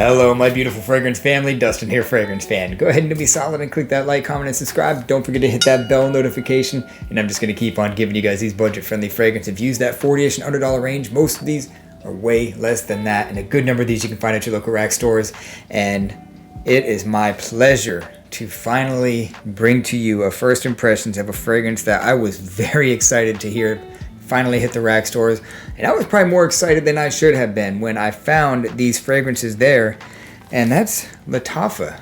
Hello, my beautiful fragrance family. Dustin here, fragrance fan. Go ahead and do me solid and click that like, comment, and subscribe. Don't forget to hit that bell notification. And I'm just going to keep on giving you guys these budget-friendly fragrances. Use that $40-ish and $100 range. Most of these are way less than that, and a good number of these you can find at your local rack stores. And it is my pleasure to finally bring to you a first impressions of a fragrance that I was very excited to hear finally hit the rack stores, and I was probably more excited than I should have been when I found these fragrances there, and that's Lataffa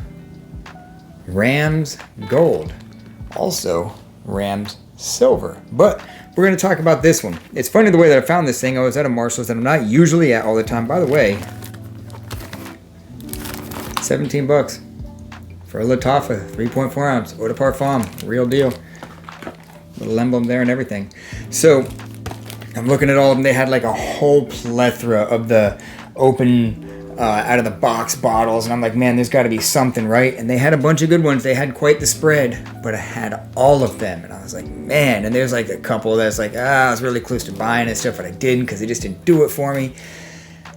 Ramz Gold, also Ramz Silver. But we're going to talk about this one. It's funny the way that I found this thing. I was at a Marshall's that I'm not usually at all the time. By the way, 17 bucks for a Lataffa 3.4 ounce eau de parfum, real deal. Little emblem there and everything. So I'm looking at all of them. They had like a whole plethora of the open out of the box bottles, and I'm like, man, there's got to be something, right? And they had a bunch of good ones. They had quite the spread, but I had all of them, and I was like, man. And there's like a couple that's like, I was really close to buying and stuff, but I didn't because they just didn't do it for me.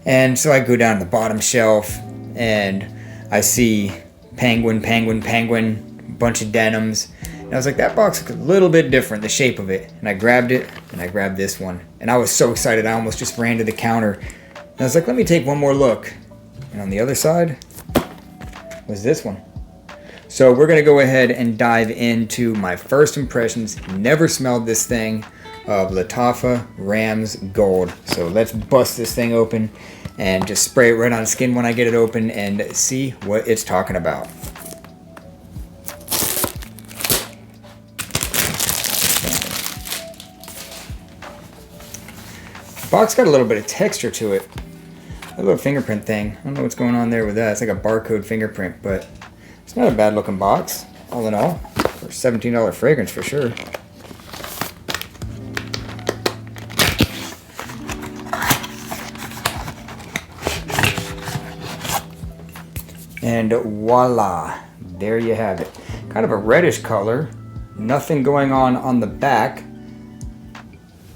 And so I go down to the bottom shelf, and I see penguin, bunch of denims. And I was like, that box looks a little bit different, the shape of it. And I grabbed it, and I grabbed this one. And I was so excited, I almost just ran to the counter. And I was like, let me take one more look. And on the other side was this one. So we're going to go ahead and dive into my first impressions. Never smelled this thing, of Lataffa Ramz Gold. So let's bust this thing open and just spray it right on skin when I get it open and see what it's talking about. Box got a little bit of texture to it. A little fingerprint thing. I don't know what's going on there with that. It's like a barcode fingerprint, but it's not a bad looking box, all in all. For a $17 fragrance for sure. And voila, there you have it. Kind of a reddish color. Nothing going on the back.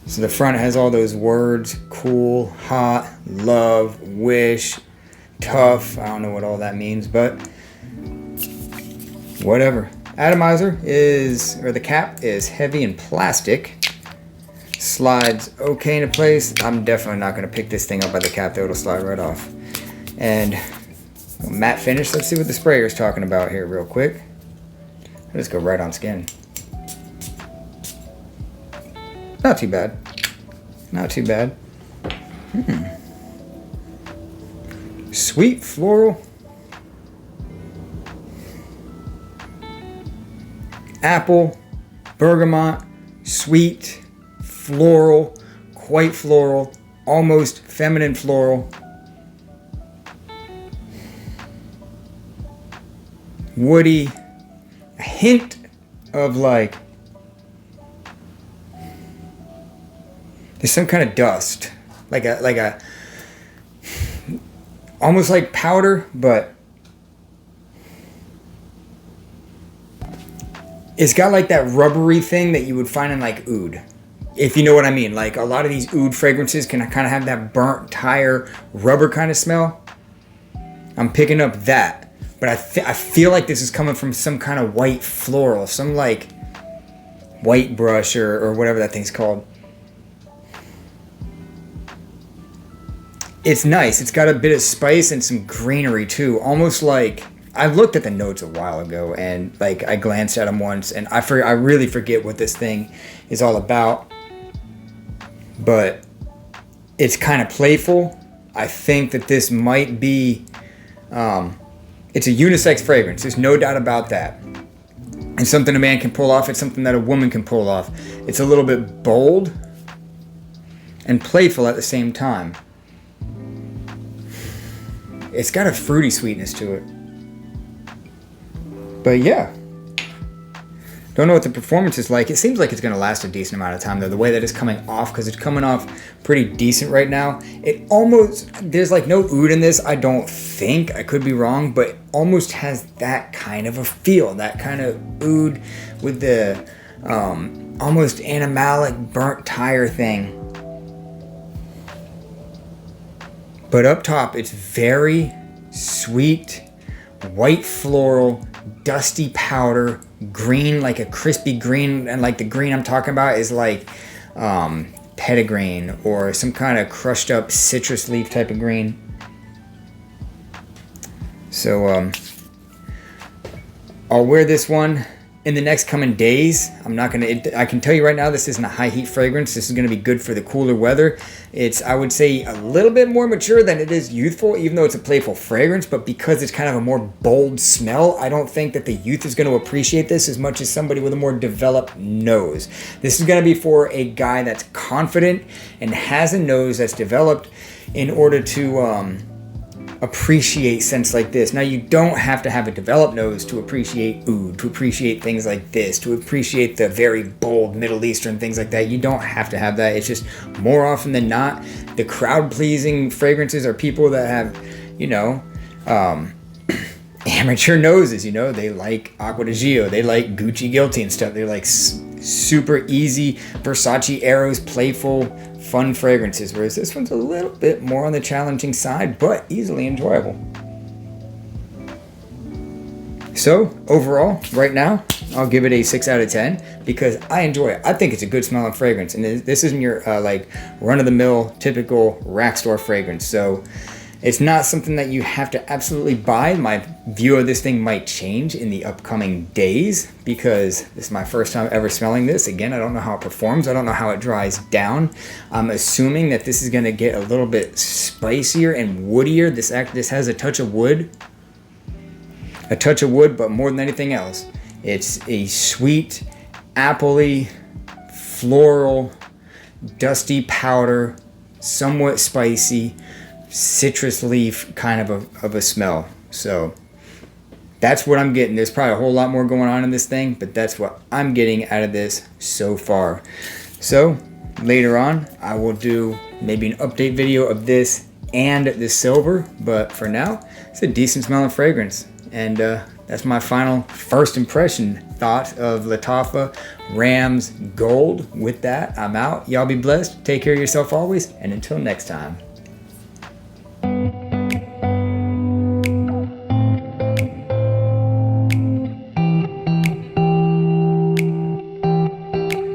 So the front has all those words: cool, hot, love, wish, tough. I don't know what all that means, but whatever. Atomizer is, or the cap is heavy and plastic. Slides okay into place. I'm definitely not going to pick this thing up by the cap, though. It'll slide right off. And matte finish. Let's see what the sprayer is talking about here real quick. I'll just go right on skin. Not too bad. Not too bad. Sweet floral. Apple. Bergamot. Sweet. Floral. Quite floral. Almost feminine floral. Woody. A hint of like, there's some kind of dust, like a almost like powder, but it's got like that rubbery thing that you would find in like oud, if you know what I mean. Like a lot of these oud fragrances can kind of have that burnt tire rubber kind of smell. I'm picking up that, but I feel like this is coming from some kind of white floral, some like white brush or whatever that thing's called. It's nice. It's got a bit of spice and some greenery too. Almost like, I looked at the notes a while ago and like I glanced at them once, and I really forget what this thing is all about. But it's kind of playful. I think that this might be, it's a unisex fragrance. There's no doubt about that. And something a man can pull off. It's something that a woman can pull off. It's a little bit bold and playful at the same time. It's got a fruity sweetness to it. But yeah. Don't know what the performance is like. It seems like it's going to last a decent amount of time, though, the way that it's coming off, because it's coming off pretty decent right now. It almost, there's like no oud in this, I don't think. I could be wrong, but it almost has that kind of a feel, that kind of oud with the almost animalic burnt tire thing. But up top, it's very sweet, white floral, dusty powder, green, like a crispy green. And like the green I'm talking about is like petitgrain or some kind of crushed up citrus leaf type of green. So I'll wear this one in the next coming days. I can tell you right now, this isn't a high heat fragrance. This is gonna be good for the cooler weather. It's, I would say, a little bit more mature than it is youthful, even though it's a playful fragrance, but because it's kind of a more bold smell, I don't think that the youth is gonna appreciate this as much as somebody with a more developed nose. This is gonna be for a guy that's confident and has a nose that's developed in order to appreciate scents like this. Now, you don't have to have a developed nose to appreciate oud, to appreciate things like this, to appreciate the very bold Middle Eastern things like that. You don't have to have that. It's just more often than not, the crowd-pleasing fragrances are people that have, you know, amateur noses. You know, they like Acqua di Gio, they like Gucci Guilty and stuff. They're like super easy Versace Eros, playful, fun fragrances, whereas this one's a little bit more on the challenging side, but easily enjoyable. So overall, right now, I'll give it a 6 out of 10 because I enjoy it. I think it's a good smelling fragrance, and this isn't your like run-of-the-mill typical rack store fragrance. So it's not something that you have to absolutely buy. My view of this thing might change in the upcoming days because this is my first time ever smelling this. Again, I don't know how it performs. I don't know how it dries down. I'm assuming that this is going to get a little bit spicier and woodier. This has a touch of wood. But more than anything else, it's a sweet, appley, floral, dusty powder, somewhat spicy, citrus leaf kind of a smell. So that's what I'm getting. There's probably a whole lot more going on in this thing, but that's what I'm getting out of this so far. So later on, I will do maybe an update video of this and the silver, but for now, it's a decent smelling fragrance. And that's my final first impression thought of Lataffa Ramz Gold. With that, I'm out. Y'all be blessed. Take care of yourself always, and until next time.